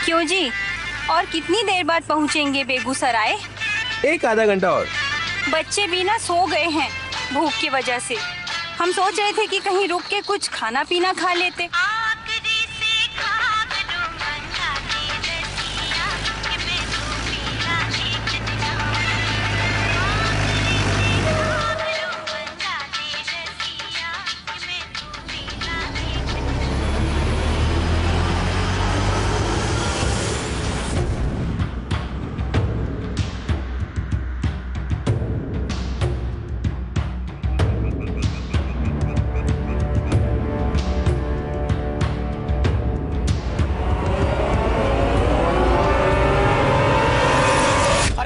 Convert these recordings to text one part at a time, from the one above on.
क्यों जी, और कितनी देर बाद पहुंचेंगे बेगूसराय? एक आधा घंटा और। बच्चे भी ना सो गए हैं भूख की वजह से। हम सोच रहे थे कि कहीं रुक के कुछ खाना पीना खा लेते।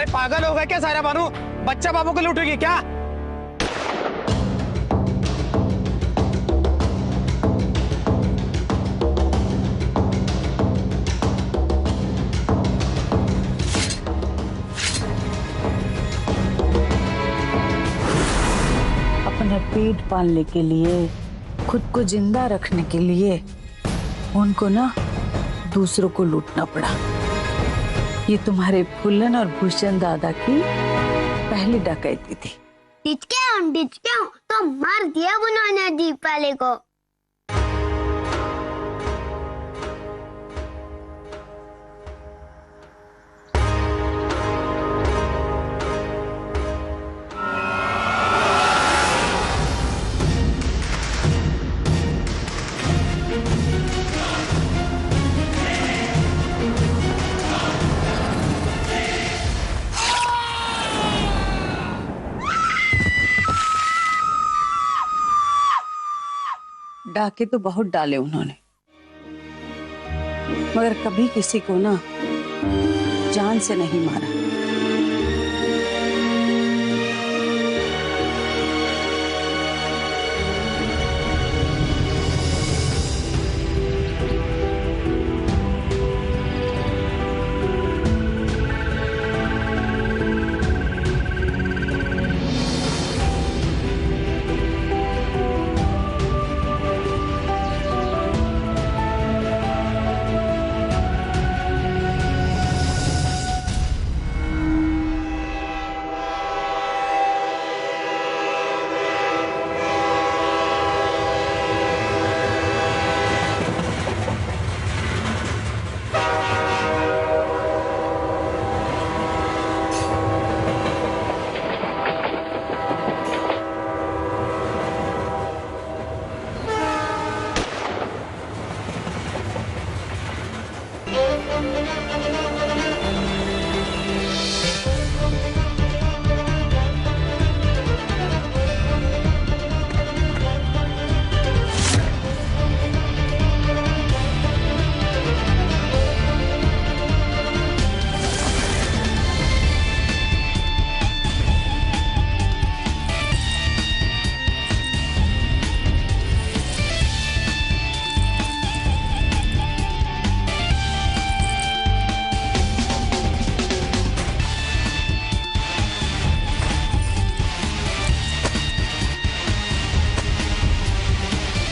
पागल हो गए क्या सारा बानू? बच्चा बाबू को लूटेगी क्या? अपना पेट पालने के लिए, खुद को जिंदा रखने के लिए उनको ना दूसरों को लूटना पड़ा। ये तुम्हारे फूलन और भूषण दादा की पहली डकैती थी। तो मार दिया उन्होंने दीप वाले को। डाके तो बहुत डाले उन्होंने, मगर कभी किसी को ना जान से नहीं मारा।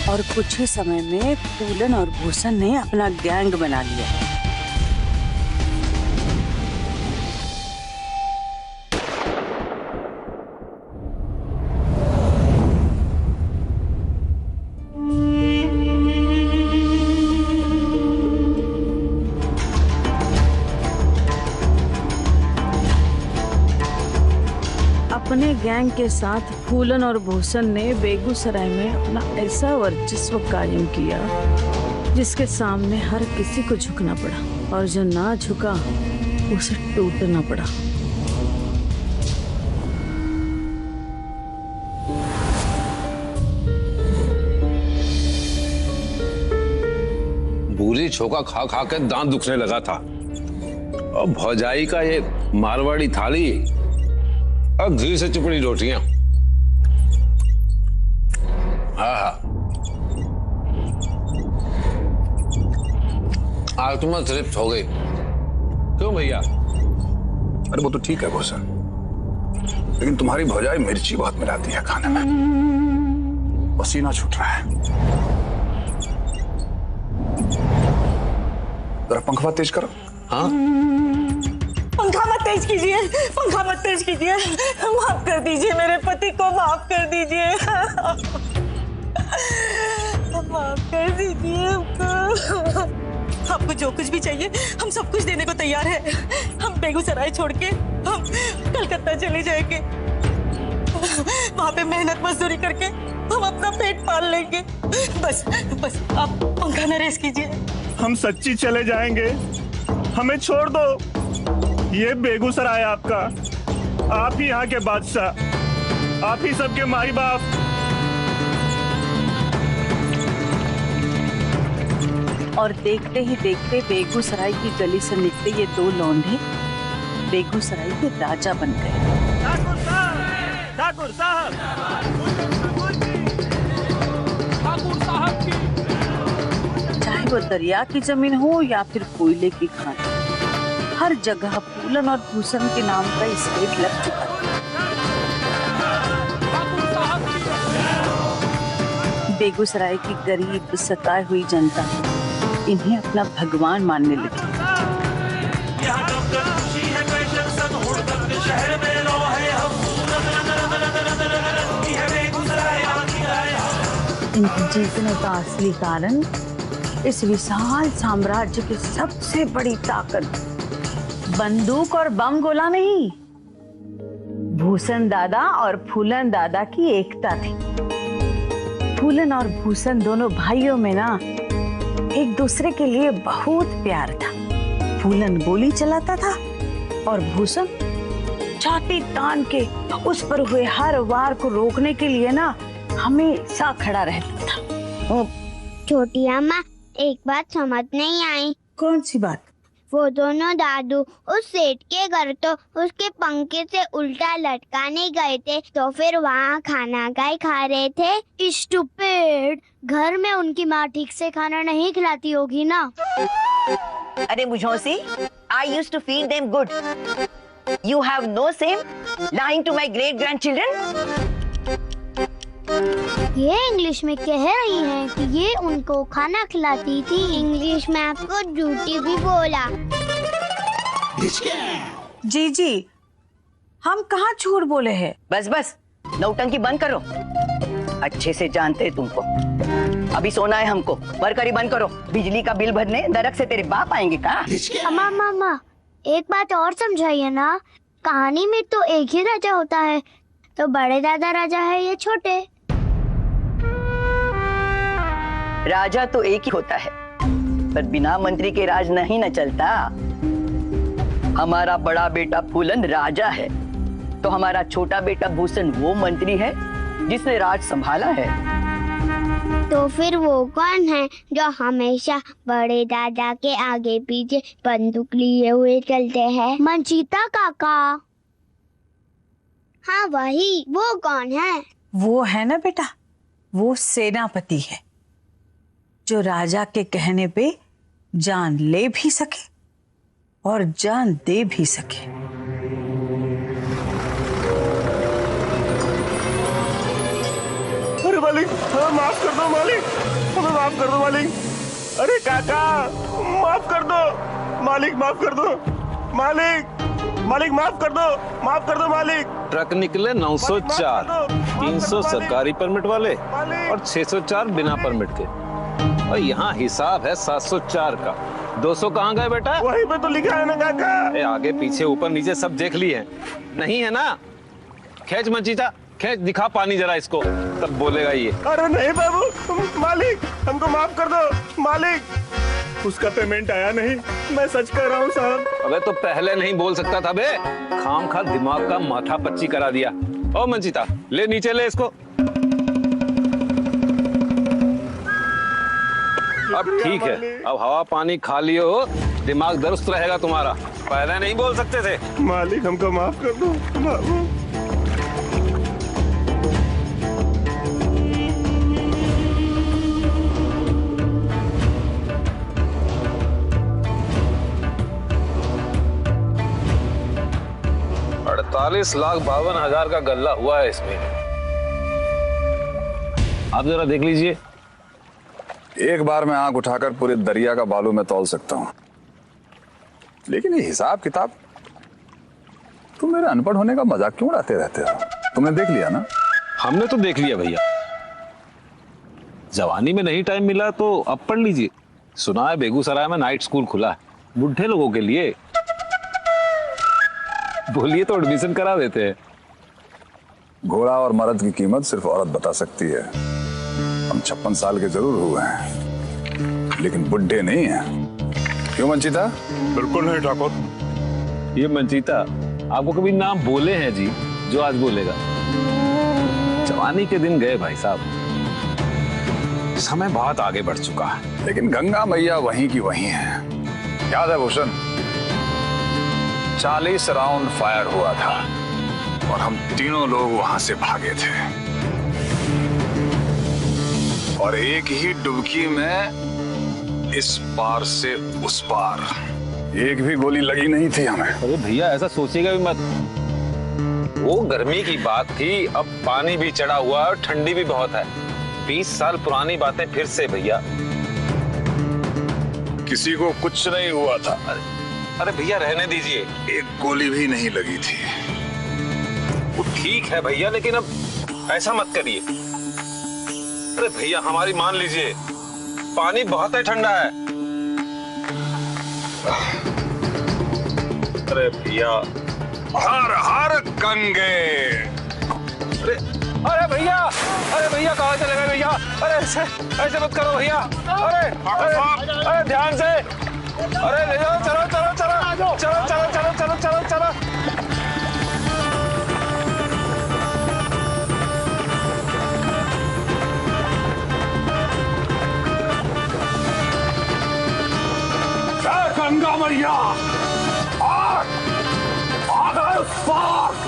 और कुछ ही समय में फूलन और भूषण ने अपना गैंग बना लिया। अपने गैंग के साथ फूलन और भूषण ने बेगूसराय में अपना ऐसा वर्चस्व कायम किया जिसके सामने हर किसी को झुकना पड़ा, और जो ना झुका उसे टूटना पड़ा। भूरी छोका खा खा के दांत दुखने लगा था, और भौजाई का ये मारवाड़ी थाली और घी से चुपड़ी रोटियां। हाँ, आज तुम तृप्त हो गई। क्यों भैया? अरे वो तो ठीक है भूषण, लेकिन तुम्हारी भौजाई मिर्ची बहुत मिलाती है खाने में, पसीना छूट रहा है। जरा पंखा तेज करो। हाँ पंखा मत तेज कीजिए, पंखा मत तेज कीजिए, माफ कर दीजिए, मेरे पति को माफ कर दीजिए, माफ कर दीजिए हमको। आपको जो कुछ भी चाहिए हम सब कुछ देने को तैयार है। हम बेगूसराय छोड़ के हम कलकत्ता चले जाएंगे, वहाँ पे मेहनत मजदूरी करके हम अपना पेट पाल लेंगे। बस बस आप पंखा न रेस कीजिए। हम सच्ची चले जाएंगे, हमें छोड़ दो। ये बेगूसराय आपका, आप ही यहाँ के बादशाह, आप ही सबके माई बाप। और देखते ही देखते बेगूसराय की गली से निकले ये दो लौंडे बेगूसराय के राजा बन गए। ठाकुर साहब, ठाकुर साहब, ठाकुर साहब की। चाहे वो दरिया की जमीन हो या फिर कोयले की खान, हर जगह फूलन और भूषण के नाम का स्टेट लग चुका था। बेगूसराय की गरीब सताई हुई जनता इन्हें अपना भगवान मानने लगी। इनके जीतने का असली कारण इस विशाल साम्राज्य की सबसे बड़ी ताकत बंदूक और बम गोला नहीं, भूषण दादा और फूलन दादा की एकता थी। फूलन और भूषण दोनों भाइयों में ना एक दूसरे के लिए बहुत प्यार था। फूलन गोली चलाता था और भूषण छाती तान के उस पर हुए हर वार को रोकने के लिए ना हमेशा खड़ा रहता था। छोटी अम्मा, एक बात समझ नहीं आई। कौन सी बात? वो दोनों दादू उस सेठ के घर तो उसके पंखे से उल्टा लटकाने गए थे, तो फिर वहाँ खाना क्या खा रहे थे? स्टूपिड, घर में उनकी माँ ठीक से खाना नहीं खिलाती होगी ना। अरे मुझौसी, I used to feed them good. You have no shame lying to my great grandchildren. ये इंग्लिश में कह रही हैं कि ये उनको खाना खिलाती थी। इंग्लिश में आपको झूठी भी बोला। जी जी, हम कहाँ झूठ बोले हैं? बस बस, नौटंकी बंद करो। अच्छे से जानते हैं तुमको। अभी सोना है हमको, मरकरी बंद करो। बिजली का बिल भरने दरक से तेरे बाप आएंगे का? अम्मा मामा, एक बात और समझाइए ना। कहानी में तो एक ही राजा होता है, तो बड़े दादा राजा है या छोटे? राजा तो एक ही होता है, पर बिना मंत्री के राज नहीं न चलता। हमारा बड़ा बेटा फूलन राजा है, तो हमारा छोटा बेटा भूषण वो मंत्री है जिसने राज संभाला है। तो फिर वो कौन है जो हमेशा बड़े दादा के आगे पीछे बंदूक लिए हुए चलते हैं? मंजीता काका। हाँ वही, वो कौन है? वो है ना बेटा, वो सेनापति है जो राजा के कहने पे जान ले भी सके और जान दे भी सके। अरे मालिक, हाँ, माफ कर दो मालिक, हमें माफ कर दो मालिक। अरे काका, माफ कर दो मालिक, माफ कर दो मालिक, मालिक माफ कर दो, माफ कर दो मालिक। ट्रक निकले 904, 300 सरकारी परमिट वाले और 604 बिना परमिट के, और यहाँ हिसाब है 704 का। 200 कहाँ गए बेटा? वहीं पे तो लिखा है ना काका। आगे पीछे ऊपर नीचे सब देख लिए हैं, नहीं है ना? खींच मंजीता, खींच, दिखा पानी जरा इसको, तब बोलेगा ये। अरे नहीं बाबू, मालिक हमको माफ कर दो मालिक, उसका पेमेंट आया नहीं, मैं सच कह रहा हूँ साहब। अबे तो पहले नहीं बोल सकता था बे, खामखा दिमाग का माथा पच्ची करा दिया। ओ मंजीता, ले नीचे ले इसको। अब ठीक है, अब हवा पानी खा लियो, दिमाग दुरुस्त रहेगा तुम्हारा। पहले नहीं बोल सकते थे। मालिक हमको माफ कर दो बाबू। ₹48,52,000 का गल्ला हुआ है इसमें। आप जरा देख लीजिए। एक बार मैं आंख उठाकर पूरे दरिया का बालू में तौल सकता हूँ, लेकिन ये हिसाब किताब, तुम मेरे अनपढ़ होने का मजाक क्यों उड़ाते रहते हो? तुमने देख लिया ना? हमने तो देख लिया भैया। जवानी में नहीं टाइम मिला तो अब पढ़ लीजिए। सुना है बेगूसराय में नाइट स्कूल खुला है बुढ़े लोगों के लिए। बोलिए तो एडमिशन करा देते हैं। घोड़ा और मर्द की कीमत सिर्फ औरत बता सकती है। हम 56 साल के जरूर हुए हैं, लेकिन बुढ़े नहीं हैं। क्यों मंचिता? बिल्कुल नहीं ठाकुर। ये मंचिता आपको कभी नाम बोले हैं जी जो आज बोलेगा? जवानी के दिन गए भाई साहब, समय बहुत आगे बढ़ चुका है। लेकिन गंगा मैया वहीं की वहीं है। याद है भूषण, 40 राउंड फायर हुआ था और हम तीनों लोग वहां से भागे थे, और एक ही डुबकी में इस पार से उस पार एक भी गोली लगी नहीं थी हमें। अरे भैया ऐसा सोचिएगा भी मत। वो गर्मी की बात थी, अब पानी भी चढ़ा हुआ है और ठंडी भी बहुत है। 20 साल पुरानी बातें फिर से भैया। किसी को कुछ नहीं हुआ था। अरे भैया रहने दीजिए। एक गोली भी नहीं लगी थी। वो ठीक है भैया, लेकिन अब ऐसा मत करिए। अरे भैया हमारी मान लीजिए, पानी बहुत है, ठंडा है। अरे भैया, हर हर गंगे। अरे भैया कहाँ चले गए भैया? अरे ऐसे मत करो भैया। अरे ध्यान से। अरे ले जाओ, चलो चलो चलो चलो चलो चलो चलो चलो चलो। गंगा मैया आ गए उस पार।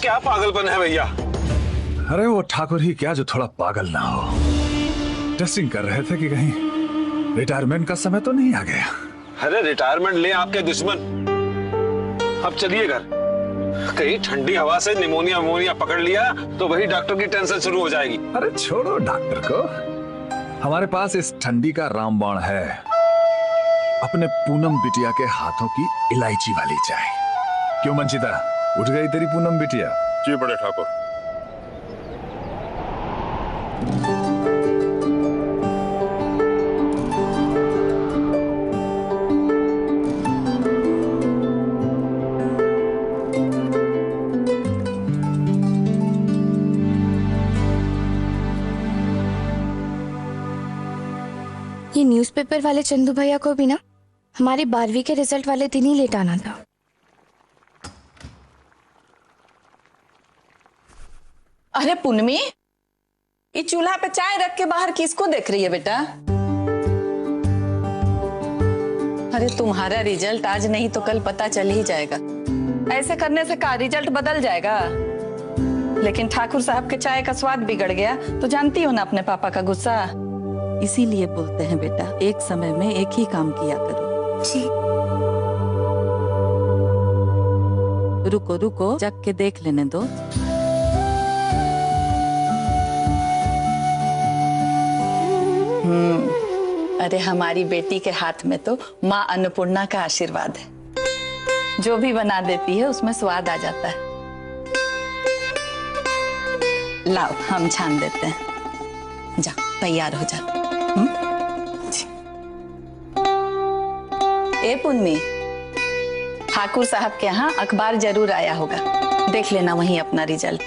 क्या पागलपन है भैया? अरे वो ठाकुर ही क्या जो थोड़ा पागल ना हो। टेस्टिंग कर रहे थे कि कहीं रिटायरमेंट का समय तो नहीं आ गया। अरे रिटायरमेंट ले आपके दुश्मन। अब चलिए घर। कहीं ठंडी हवा से निमोनिया पकड़ लिया तो वही डॉक्टर की टेंशन शुरू हो जाएगी। अरे छोड़ो डॉक्टर को, हमारे पास इस ठंडी का रामबाण है। अपने पूनम बिटिया के हाथों की इलायची वाली चाय। क्यों मंचिता, उठ गई तेरी पूनम बिटिया? जी बड़े ठाकुर। ये न्यूज़पेपर वाले चंदू भैया को भी ना हमारी 12वीं के रिजल्ट वाले दिन ही लेट आना था। अरे पुनमी, ये चूल्हा पे चाय रख के बाहर किसको देख रही है बेटा? अरे तुम्हारा रिजल्ट आज नहीं तो कल पता चल ही जाएगा। ऐसे करने से का रिजल्ट बदल जाएगा? लेकिन ठाकुर साहब के चाय का स्वाद बिगड़ गया तो जानती हो ना अपने पापा का गुस्सा। इसीलिए बोलते हैं बेटा, एक समय में एक ही काम किया करो। जी। रुको रुको, जग के देख लेने दो। अरे हमारी बेटी के हाथ में तो माँ अन्नपूर्णा का आशीर्वाद है। जो भी बना देती है उसमें स्वाद आ जाता है। लाओ हम छान देते हैं। जा तैयार हो जा। ए पुन्नी, ठाकुर साहब के यहाँ अखबार जरूर आया होगा, देख लेना वहीं अपना रिजल्ट।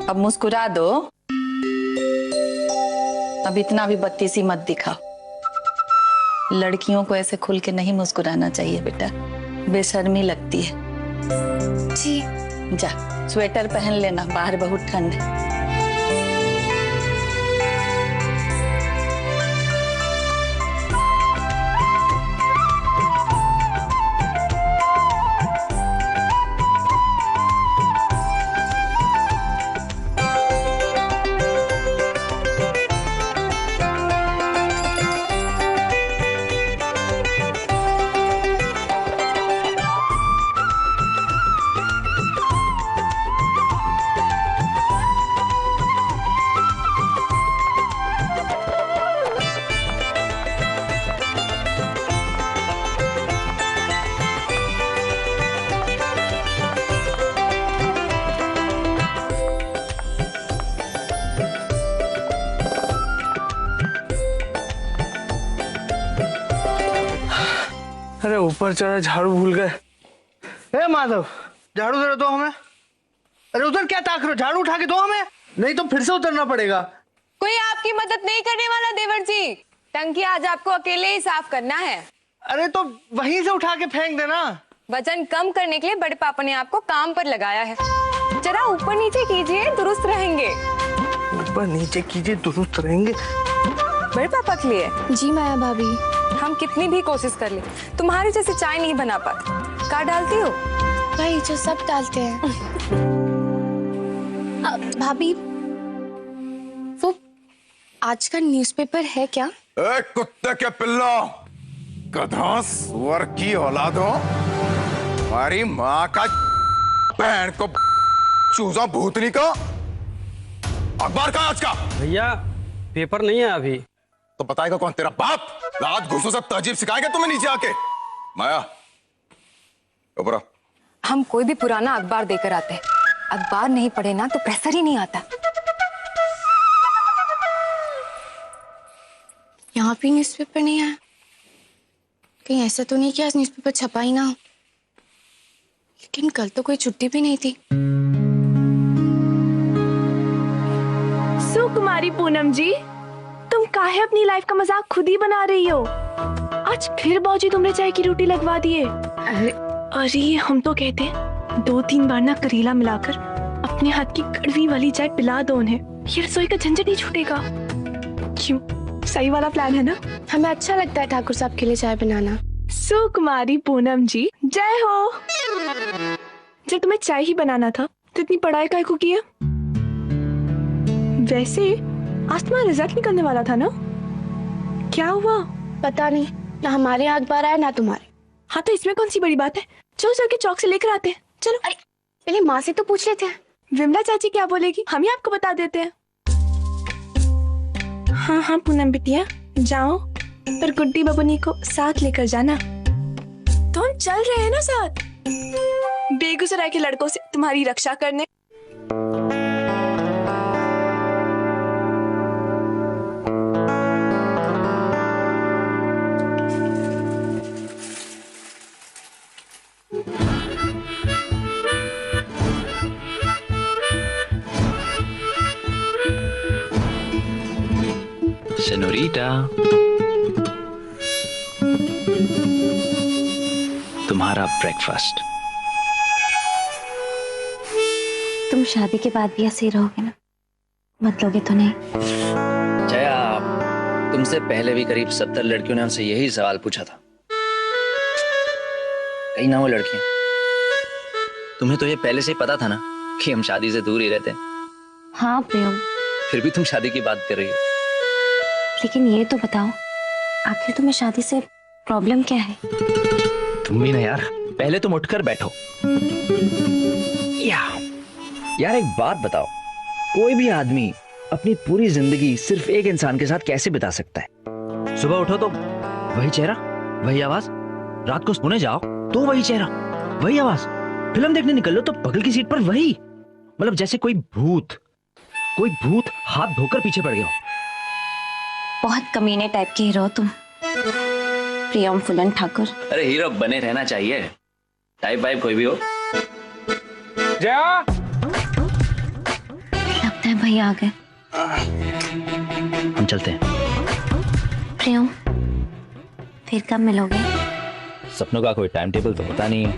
अब मुस्कुरा दो। अब इतना भी बत्तीसी मत दिखाओ। लड़कियों को ऐसे खुल के नहीं मुस्कुराना चाहिए बेटा, बेशर्मी लगती है। जी। जा स्वेटर पहन लेना, बाहर बहुत ठंड है। अरे ऊपर चढ़ा झाड़ू भूल गए। ए माधव, झाड़ू जरा दो हमें। अरे उधर क्या ताक रहे हो, झाड़ू उठा के दो हमें, नहीं तो फिर से उतरना पड़ेगा। कोई आपकी मदद नहीं करने वाला देवर जी, टंकी आज आपको अकेले ही साफ करना है। अरे तो वहीं से उठा के फेंक देना। वजन कम करने के लिए बड़े पापा ने आपको काम पर लगाया है, जरा ऊपर नीचे कीजिए, दुरुस्त रहेंगे। ऊपर नीचे कीजिए, दुरुस्त रहेंगे। बड़े पापा के लिए? जी माया भाभी। हम कितनी भी कोशिश कर ले, तुम्हारी जैसे चाय नहीं बना पाते। क्या डालती हो? भाई जो सब डालते हैं। भाभी वो आज का न्यूज़पेपर है क्या? ए कुत्ते के पिल्लो, गधा सुअर की औलाद हो, हमारी माँ का बहन को चूजा भूतनी का। अखबार का आज का? भैया पेपर नहीं है अभी। तो बताएगा कौन, तेरा बाप? रात घुसों से तहजीब सिखाएगा तुम्हें नीचे आके। माया ऊपर। हम कोई भी पुराना अखबार देकर आते हैं, अखबार नहीं पढ़े ना तो प्रेशर ही नहीं आता। यहाँ भी न्यूज़पेपर नहीं आया, कहीं ऐसा तो नहीं कि आज न्यूज़पेपर छपा ही ना हो। लेकिन कल तो कोई छुट्टी भी नहीं थी। सुकुमारी पूनम जी, तुम काहे अपनी लाइफ का मजाक खुद ही बना रही हो? आज फिर बाजी तुमने चाय की रोटी लगवा दिए। अरे हम तो कहते हैं 2-3 बार ना करेला मिलाकर अपने हाथ की कड़वी वाली चाय पिला दो उन्हें, ये रसोई का झंझट नहीं छूटेगा। क्यों, सही वाला प्लान है ना? हमें अच्छा लगता है ठाकुर साहब के लिए चाय बनाना। सुकुमारी पूनम जी जय हो। जब तुम्हें चाय ही बनाना था तो इतनी पढ़ाई काहे को किया? वैसे आज तुम्हारा रिजल्ट निकलने वाला था ना, क्या हुआ? पता नहीं, ना हमारे यहाँ अखबार आया ना तुम्हारे। हाँ तो इसमें कौन सी बड़ी बात है, चलो चल के चौक से लेकर आते हैं। चलो। अरे पहले माँ से तो पूछ लेते हैं। विमला चाची क्या बोलेगी, हम ही आपको बता देते हैं। हाँ हाँ पूनम बिटिया जाओ, पर गुड्डी बबुनी को साथ लेकर जाना। तो हम चल रहे हैं ना साथ, बेगूसराय के लड़कों से तुम्हारी रक्षा करने। सेनोरिटा, तुम्हारा ब्रेकफास्ट। तुम शादी के बाद भी ऐसे ही रहोगे ना, मत लोगे तो नहीं? जया, तुमसे पहले भी करीब 70 लड़कियों ने हमसे यही सवाल पूछा था, कहीं ना वो लड़कियां। तुम्हें तो ये पहले से ही पता था ना कि हम शादी से दूर ही रहते हैं। हाँ प्रेम, फिर भी तुम शादी की बात कर रही हो। लेकिन ये तो बताओ, आखिर तुम्हें शादी से प्रॉब्लम क्या है? तुम भी ना यार, पहले तुम उठकर बैठो। यार एक बात बताओ, कोई भी आदमी अपनी पूरी जिंदगी सिर्फ एक इंसान के साथ कैसे बिता सकता है? सुबह उठो तो वही चेहरा, वही आवाज, रात को सोने जाओ तो वही चेहरा, वही आवाज, फिल्म देखने निकल लो तो बगल की सीट पर वही, मतलब जैसे कोई भूत हाथ धोकर पीछे पड़ गया। बहुत कमीने टाइप के हीरो तुम, प्रियम फुलन ठाकुर। अरे हीरो बने रहना चाहिए, टाइप वाइप कोई भी हो। जया, लगता है भैया आ गए। हम चलते हैं। प्रियम, फिर कब मिलोगे? सपनों का कोई टाइम टेबल तो पता नहीं है,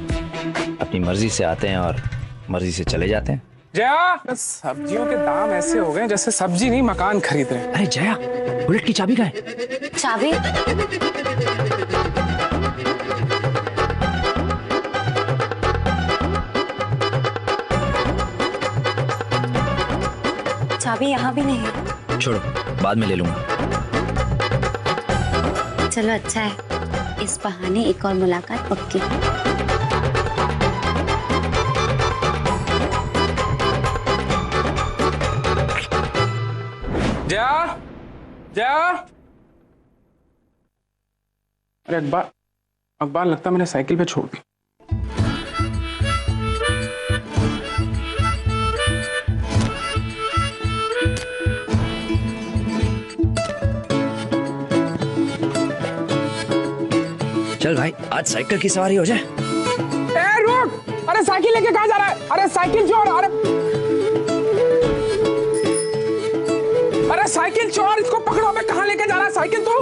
अपनी मर्जी से आते हैं और मर्जी से चले जाते हैं। जया, सब्जियों के दाम ऐसे हो गए जैसे सब्जी नहीं मकान खरीद रहे। अरे जया, बुलेट की चाबी कहाँ है? चाबी? चाबी यहाँ भी नहीं है। छोड़ो, बाद में ले लूंगा। चलो अच्छा है, इस बहाने एक और मुलाकात पक्की। जया, जया, अरे अखबार लगता मैंने साइकिल पे छोड़ दी। चल भाई, आज साइकिल की सवारी हो जाए। ए रुक, अरे साइकिल लेके कहाँ जा रहा है? अरे साइकिल छोड़, अरे साइकिल छोड़, इसको पकड़ो। मैं कहाँ लेके जा रहा है साइकिल तू?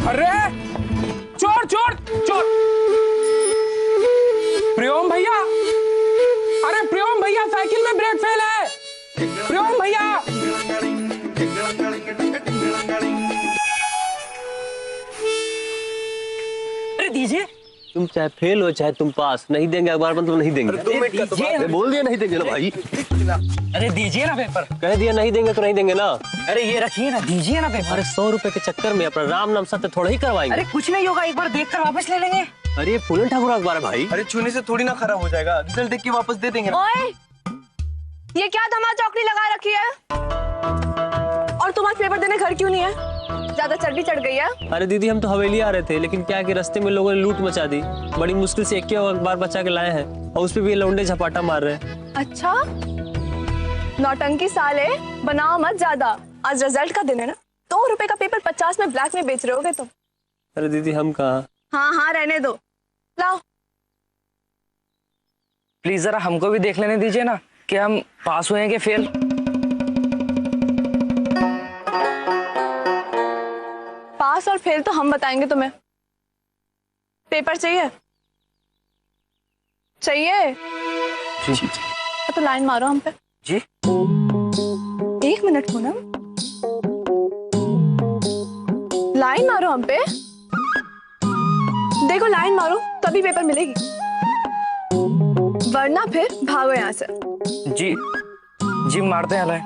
अरे छोड़ छोड़ छोड़। प्रियोम भैया, अरे प्रियोम भैया, साइकिल में ब्रेक फेल है। प्रियोम भैया, अरे दीजिए। तुम चाहे फेल हो चाहे तुम पास, नहीं देंगे अखबार मतलब नहीं देंगे। अरे बोल दिया नहीं देंगे ना भाई। अरे दीजिए ना पेपर। कह दिया नहीं देंगे तो नहीं देंगे ना। अरे ये रखिए ना, दीजिए ना पेपर। अरे 100 रुपए के चक्कर में अपना राम नाम सत्य थोड़ा ही करवाएंगे। अरे कुछ नहीं होगा, एक बार देख कर वापस ले लेंगे। अरे ये फूलन ठाकुर अखबार है भाई। अरे छूने से थोड़ी ना खराब हो जाएगा, रिजल्ट देख के वापस दे देंगे। ओए, ये क्या धमा चौकड़ी लगा रखी है? और तुम आज पेपर देने घर क्यों नहीं है? ज्यादा चर्बी चढ़ गई है? अरे दीदी, हम तो हवेली आ रहे थे, लेकिन क्या कि रास्ते में लोगों ने लूट मचा दी। बड़ी मुश्किल से एक अखबार बचा के लाए हैं, और उस पे भी ये लौंडे झपाटा मार रहे हैं। अच्छा, नौटंकी साले, बनाओ मत ज्यादा। आज रिजल्ट का दिन है ना, 2 रुपए का पेपर 50 में ब्लैक में बेच रहे होगे तुम। अरे दीदी, हम कहाँ। हाँ हाँ, रहने दो, लाओ। प्लीज जरा हमको भी देख लेने दीजिए ना कि हम पास हुए हैं कि फेल। पास और फेल तो हम बताएंगे तुम्हें। पेपर चाहिए? चाहिए जी। तो लाइन मारो हम पे। जी 1 मिनट पूनम, लाइन मारो हम पे। देखो लाइन मारो तभी पेपर मिलेगी, वरना फिर भागो यहाँ से। जी जी मारते हैं लाइन।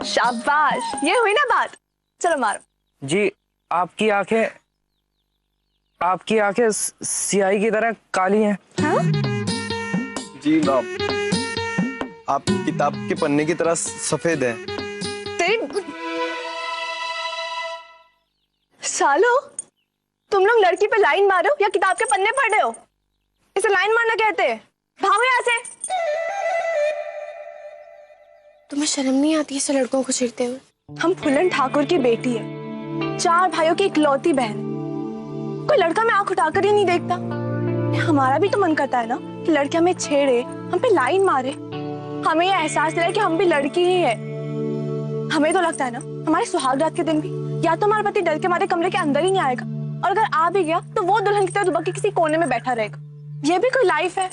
शाबाश, ये हुई ना बात। चलो मारो। जी आपकी आंखें सियाही की तरह काली हैं। हाँ? जी आप किताब के पन्ने की तरह सफेद है। तेरी सालो, तुम लोग लड़की पे लाइन मारो या किताब के पन्ने पढ़ रहे हो? इसे लाइन मारना कहते हैं। भागो यहाँ से। तुम्हें शर्म नहीं आती ऐसे लड़कों को छेड़ते हुए? हम फूलन ठाकुर की बेटी है, 4 भाइयों की इकलौती बहन। कोई लड़का में आंख उठाकर ही नहीं देखता। हमारा भी तो मन करता है ना कि लड़के हमें छेड़े, हम पे लाइन मारे, हमें ये एहसास दिलाए कि हम भी लड़की ही है। हमें तो लगता है ना हमारे सुहाग रात के दिन भी या तो हमारा पति डर के हमारे कमरे के अंदर ही नहीं आएगा, और अगर आ भी गया तो वो दुल्हन की तरह दुबक के किसी कोने में बैठा रहेगा। ये भी कोई लाइफ है?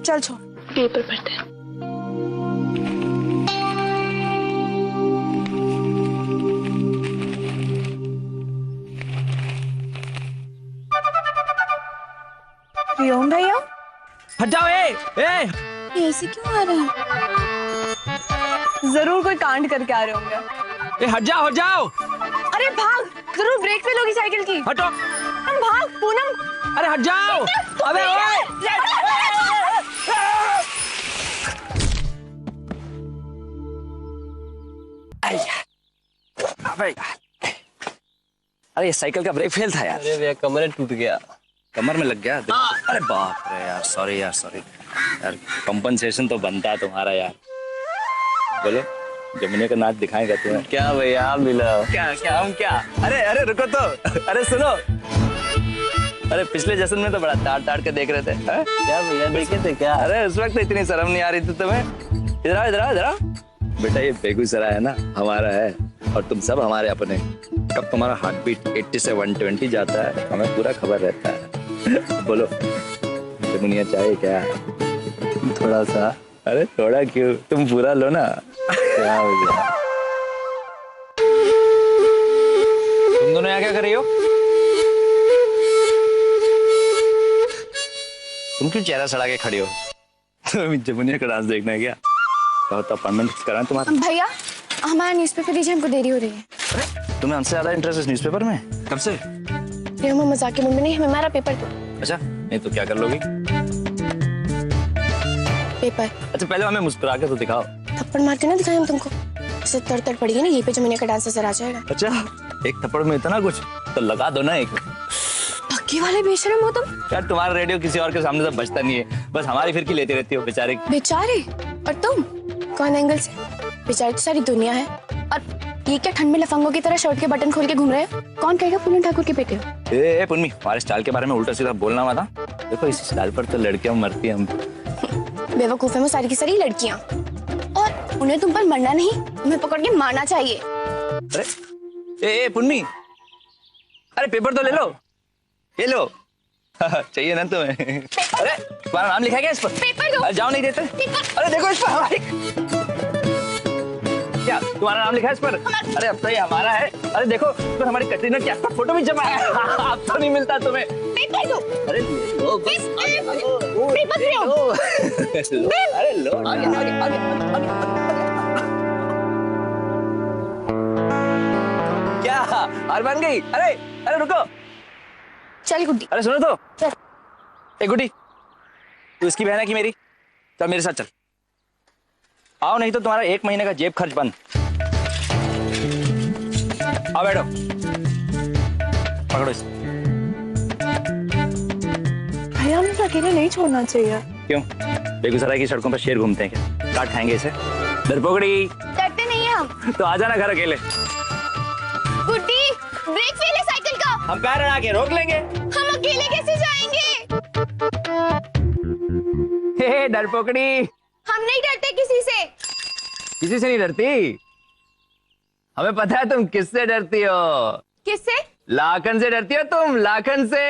चल छोड़, पेपर पढ़ते हैं। प्रियोम भैया, हट जाओ। ए ऐसे क्यों आ रहे हैं? जरूर कोई कांड करके आ रहे होंगे। हट जाओ, हट जाओ। अरे भाग, जरूर ब्रेक फेल होगी साइकिल की। हटो। हम भाग पूनम। अरे हट जाओ। अबे अरे साइकिल का ब्रेक फेल था यार। अरे भैया, कमरे टूट गया। कमर में लग गया? अरे बाप रे यार, सॉरी यार, सॉरी यार। कंपनसेशन तो बनता है तुम्हारा यार। बोलो, जमुने का नाच दिखाएगा तुम्हें? क्या भैया, आप मिला? क्या हम क्या? अरे रुको तो, अरे सुनो। अरे पिछले जश्न में तो बड़ा ताड़ के देख रहे थे। क्या भैया, देखे थे क्या? अरे उस वक्त इतनी शर्म नहीं आ रही थी तुम्हें। इधर आओ, इधर आओ, इधर आओ। बेटा ये बेगूसराय है ना, हमारा है, और तुम सब हमारे अपने। कब तुम्हारा हार्ट बीट 80 से 120 जाता है, हमें पूरा खबर रहता है। बोलो, जमुनिया चाहिए क्या? थोड़ा सा। अरे थोड़ा क्यों, तुम पूरा लो ना। क्या हो गया? तुम दोनों यहाँ क्या कर रही हो? तुम क्यों चेहरा सड़ा के खड़ी हो? तुम जमुनिया का डांस देखना है क्या? बहुत अपॉइंटमेंट कराएं तुम्हारा। भैया, हमारा न्यूज़पेपर दीजिए, हमको देरी हो रही है। तुम्हें हमसे ज्यादा इंटरेस्ट है न्यूज़पेपर में? कब से? हम मजाक के मूड में नहीं, हमें हमारा पेपर दो। अच्छा, नहीं तो क्या कर लोगी? पेपर। अच्छा पहले हमें मुस्कुरा के तो दिखाओ। थप्पड़ मार के ना दिखाएं हम तुमको, इससे तर पड़ेगी ना, यहीं पे जमुनिया का डांस नजर आ जाएगा। अच्छा, एक थप्पड़ में इतना कुछ तो लगा दो ना एक। पक्की वाले बेशरम हो तुम। यार तुम्हारा रेडियो किसी और के सामने तो बजता नहीं है, बस हमारी फिरकी लेती रहती हो बेचारे। बेचारे? और तुम कौन एंगल से? बेचारे तो सारी दुनिया है, और ये क्या ठंड में लफंगों की तरह शर्ट के बटन खोल के घूम रहे हो? कौन कहेगा फूलन ठाकुर के बेटे हो? ए पुन्नी, हमारे स्टाइल के बारे में उल्टा सीधा बोलना हुआ था। देखो इस स्टाइल पर तो लड़कियां मरती हैं हम। बेवकूफ है वो सारी की सारी लड़कियां, और उन्हें तुम पर मरना नहीं, तुम्हें पकड़ के मारना चाहिए। अरे ए पुन्नी, अरे पेपर तो ले लो, ये लो। चाहिए ना तुम्हें? अरे तुम्हारा नाम लिखा है क्या इस पर? पेपर दो। जाओ नहीं देते। अरे देखो इस पर हमारी, क्या तुम्हारा नाम लिखा है इस पर? अरे अब तो ये हमारा है। अरे देखो तो हमारी कटरीना कैफ का फोटो भी जमा है। अब तो नहीं मिलता तुम्हें। पेपर दो। अरे लो, पेपर दो। अरे लो, आगे आगे आगे आगे। क्या हार मान गई? अरे अरे रुको, चल गुड्डी। अरे सुनो तो, ए गुड्डी, तू इसकी बहन है कि मेरी? चल मेरे साथ चल। आओ नहीं तो तुम्हारा 1 महीने का जेब खर्च बंद। आओ बैठो, पकड़ो इसे। भैया हमें अकेले नहीं छोड़ना चाहिए। क्यों? बेगूसराय की सड़कों पर शेर घूमते हैं क्या? काट खाएंगे इसे? डरपोकड़ी। डरते नहीं है हम। तो आ जाना घर अकेले। गुड्डी ब्रेक फेल है साइकिल का। हम पैर अड़ा के रोक लेंगे। हम अकेले कैसे जाएंगे? हे डरपोकड़ी, हम नहीं डरते किसी से। किसी से नहीं डरती? हमें पता है तुम किससे डरती हो। किससे? लाखन से डरती हो तुम, लाखन से।